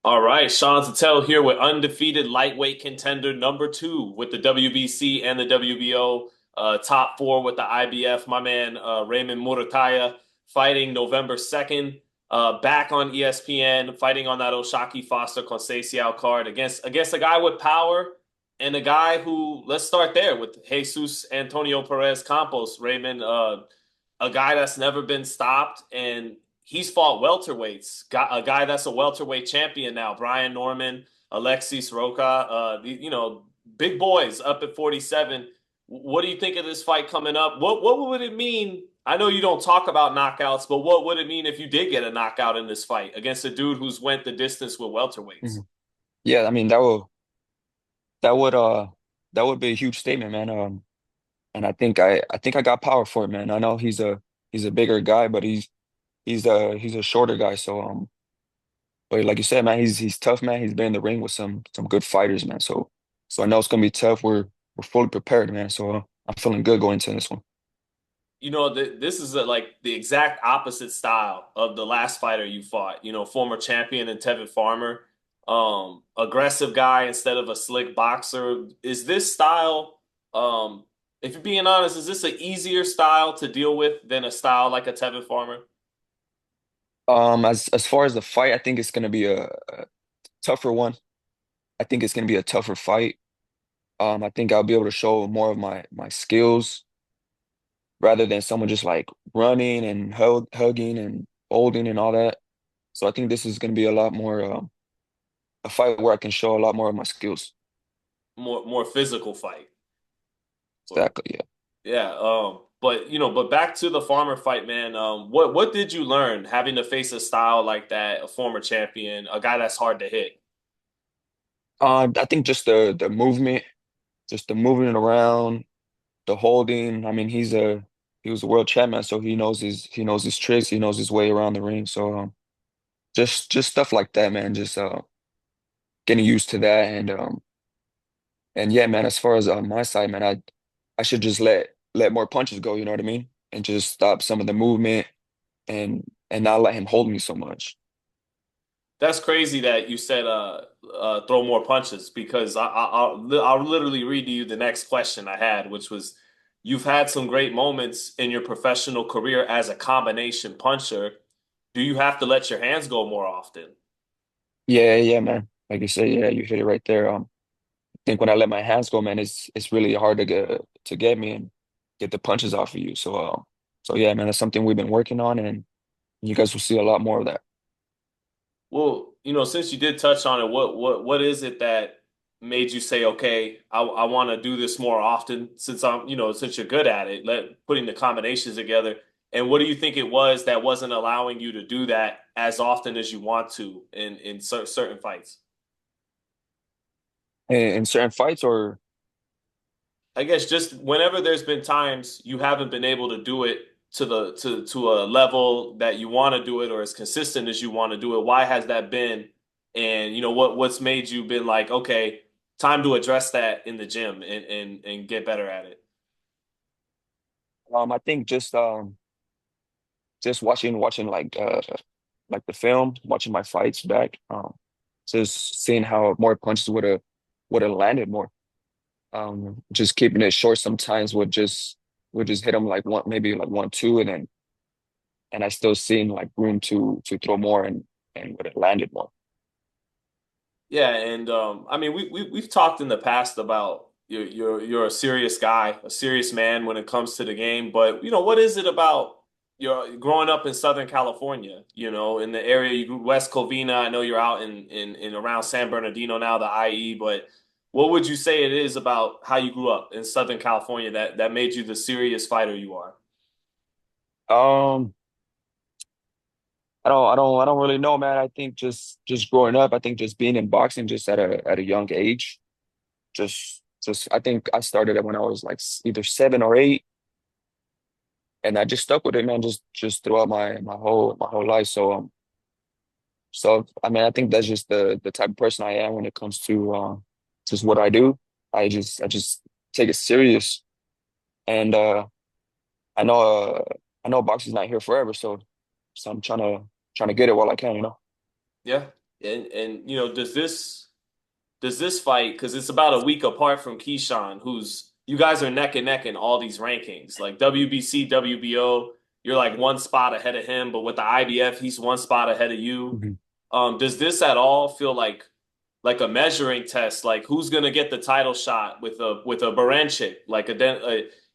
All right, Sean Tatel here with undefeated lightweight contender number two with the WBC and the WBO, top four with the IBF. My man Raymond Muratalla fighting November 2nd, back on ESPN, fighting on that Oshaki Foster Conceição card against a guy with power and a guy who, let's start there with Jesus Antonio Perez Campos. Raymond, a guy that's never been stopped, and he's fought welterweights. Got a guy that's a welterweight champion now, Brian Norman, Alexis Roca, big boys up at 47. What do you think of this fight coming up? What would it mean? I know you don't talk about knockouts, but what would it mean if you did get a knockout in this fight against a dude who's went the distance with welterweights? Mhm. Yeah, I mean that would that would be a huge statement, man. And I think I got power for it, man. I know he's a bigger guy, but he's a shorter guy. So but like you said, man, he's tough, man. He's been in the ring with some good fighters, man. So I know it's gonna be tough. We're fully prepared, man. So I'm feeling good going into this one. This is like the exact opposite style of the last fighter you fought. Former champion and Tevin Farmer, aggressive guy instead of a slick boxer. Is this style, um, if you're being honest, is this an easier style to deal with than a style like a Tevin Farmer? As far as the fight, I think it's gonna be a tougher one. I think it's gonna be a tougher fight. I think I'll be able to show more of my skills rather than someone just like running and hugging and holding and all that. So I think this is going to be a lot more a fight where I can show a lot more of my skills. More physical fight. Or Exactly. Yeah. yeah, but back to the Farmer fight, man. What did you learn having to face a style like that, a former champion, a guy that's hard to hit? I think just the movement, just the moving around, the holding. I mean, he was a world champion, so he knows his tricks, he knows his way around the ring. So just stuff like that, man. Just getting used to that and yeah, man. As far as my side, man, I should just let more punches go. You know what I mean? And just stop some of the movement and not let him hold me so much. That's crazy that you said throw more punches because I'll literally read to you the next question I had, which was you've had some great moments in your professional career as a combination puncher. Do you have to let your hands go more often? Yeah, yeah, man. Like you said, yeah, you hit it right there. I think when I let my hands go, man, it's really hard to get me and get the punches off of you. So yeah, man, that's something we've been working on, and you guys will see a lot more of that. Well, since you did touch on it, what is it that made you say, okay, I want to do this more often since since you're good at it, putting the combinations together. And what do you think it was that wasn't allowing you to do that as often as you want to in certain fights? In certain fights, or I guess just whenever there's been times you haven't been able to do it to a level that you want to do it or as consistent as you want to do it, why has that been? And what's made you been like, okay, time to address that in the gym and get better at it. I think just watching like the film, watching my fights back, just seeing how more punches would have landed more. Just keeping it short sometimes would just hit him like one, maybe like 1, 2, and I still seen like room to throw more and would have landed more. Yeah, and I mean we've talked in the past about you're a serious guy, a serious man when it comes to the game, but what is it about your growing up in Southern California, in the area you grew West Covina, I know you're out in around San Bernardino now, the IE, but what would you say it is about how you grew up in Southern California that made you the serious fighter you are? Um, I don't really know, man. I think just growing up, I think just being in boxing just at a young age, just I think I started it when I was like either 7 or 8, and I just stuck with it, man, just throughout my whole life. So I mean, I think that's just the type of person I am when it comes to just what I do. I just take it serious, and I know I know boxing's not here forever, so I'm trying to get it while I can. Yeah. And does this fight, because it's about a week apart from Keyshawn, who's you guys are neck and neck in all these rankings, like WBC, WBO, you're like one spot ahead of him, but with the IBF, he's one spot ahead of you. Mhm. Does this at all feel like a measuring test? Like who's gonna get the title shot with a Baranchyk?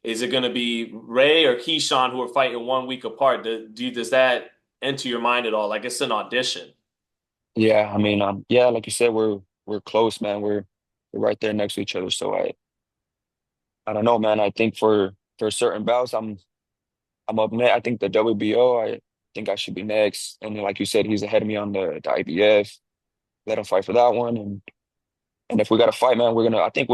Is it gonna be Ray or Keyshawn who are fighting 1 week apart? Does that enter your mind at all? Like it's an audition. Yeah, I mean, yeah, like you said, we're close, man. We're right there next to each other. So I don't know, man. I think for certain bouts, I'm up next. I think the WBO, I think I should be next. And then, like you said, he's ahead of me on the IBF. Let him fight for that one. And if we got to fight, man, we're gonna. I think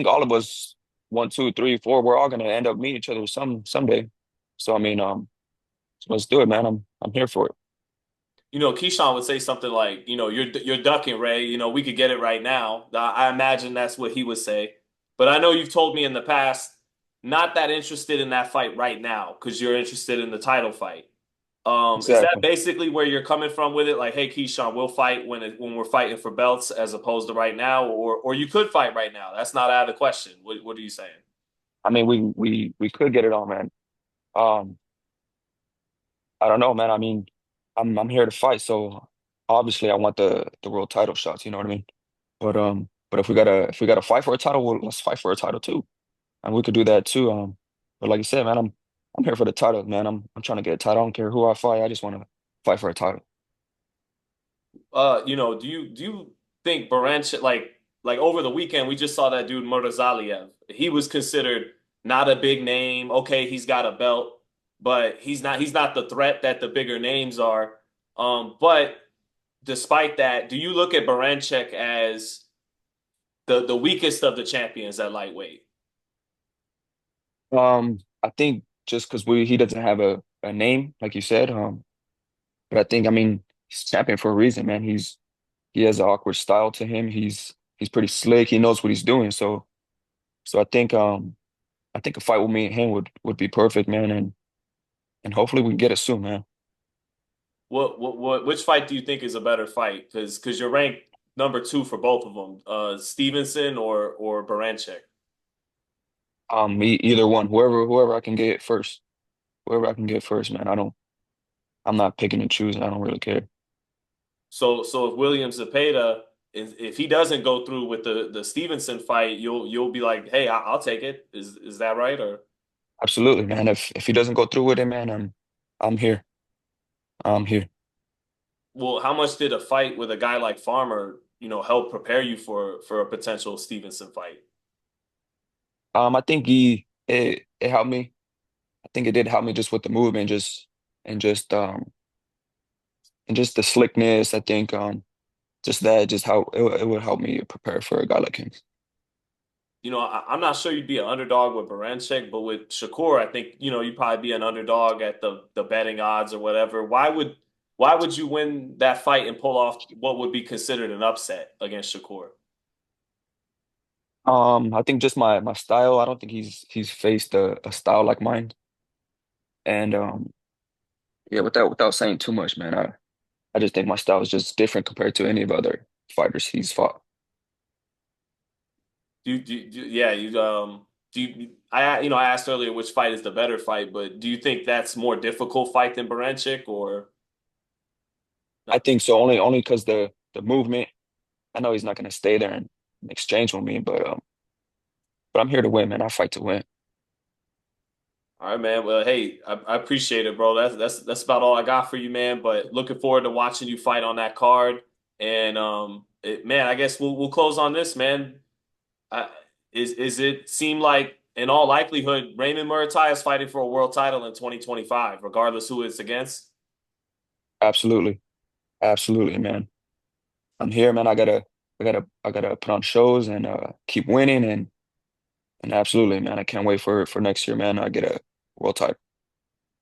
all of us, one, two, three, four, we're all gonna end up meeting each other someday. So I mean, so let's do it, man. I'm here for it. Keyshawn would say something like, you're ducking, Ray. We could get it right now. I imagine that's what he would say. But I know you've told me in the past, not that interested in that fight right now because you're interested in the title fight. Is that Exactly. basically where you're coming from with it? Like, hey, Keyshawn, we'll fight when we're fighting for belts as opposed to right now, or you could fight right now. That's not out of the question. What are you saying? I mean, we could get it on, man. Um, I don't know, man. I mean, I'm here to fight, so obviously I want the world title shots. You know what I mean? But if we gotta fight for a title, well, let's fight for a title too, and we could do that too. But like you said, man, I'm here for the title, man. I'm trying to get a title. I don't care who I fight. I just want to fight for a title. Do you think Baranch like over the weekend we just saw that dude Murtazaliev. He was considered not a big name. Okay, he's got a belt, but he's not the threat that the bigger names are. But despite that, do you look at Baranchek as the weakest of the champions at lightweight? I think just because we he doesn't have a name, like you said, but I think I mean he's champion for a reason, man. He has an awkward style to him. He's pretty slick. He knows what he's doing. So I think a fight with me and him would be perfect, man, and hopefully we can get it soon, man. Which fight do you think is a better fight? Because you're ranked number two for both of them, Stevenson or Baranchek. Either one, whoever I can get first, whoever I can get first, man. I'm not picking and choosing. I don't really care. So if William Zepeda, if he doesn't go through with the Stevenson fight, you'll be like, hey, I'll take it. Is that right? Or Absolutely, man. If he doesn't go through with it, man, I'm here. I'm here. well, how much did a fight with a guy like Farmer, help prepare you for a potential Stevenson fight? I think it helped me. I think it did help me just with the movement, and just um and just the slickness. I think just how it would help me prepare for a guy like him. I'm not sure you'd be an underdog with Baranchyk, but with Shakur, I think you'd probably be an underdog at the betting odds or whatever. Why would you win that fight and pull off what would be considered an upset against Shakur? I think just my style. I don't think he's faced a style like mine. And yeah, without saying too much, man, I just think my style is just different compared to any of other fighters he's fought. Yeah, do you I asked earlier which fight is the better fight, but do you think that's more difficult fight than Baranchyk or I no? think so only because the movement. I know he's not gonna stay there and exchange with me, but I'm here to win, man. I fight to win. All right, man. Well, hey, I appreciate it, bro. That's about all I got for you, man. But looking forward to watching you fight on that card. And man, I guess we'll close on this, man. I, is it seem like in all likelihood Raymond Muratalla is fighting for a world title in 2025, regardless who it's against? Absolutely, absolutely, man. I'm here, man. I gotta put on shows and keep winning and absolutely, man. I can't wait for next year, man. I get a world title.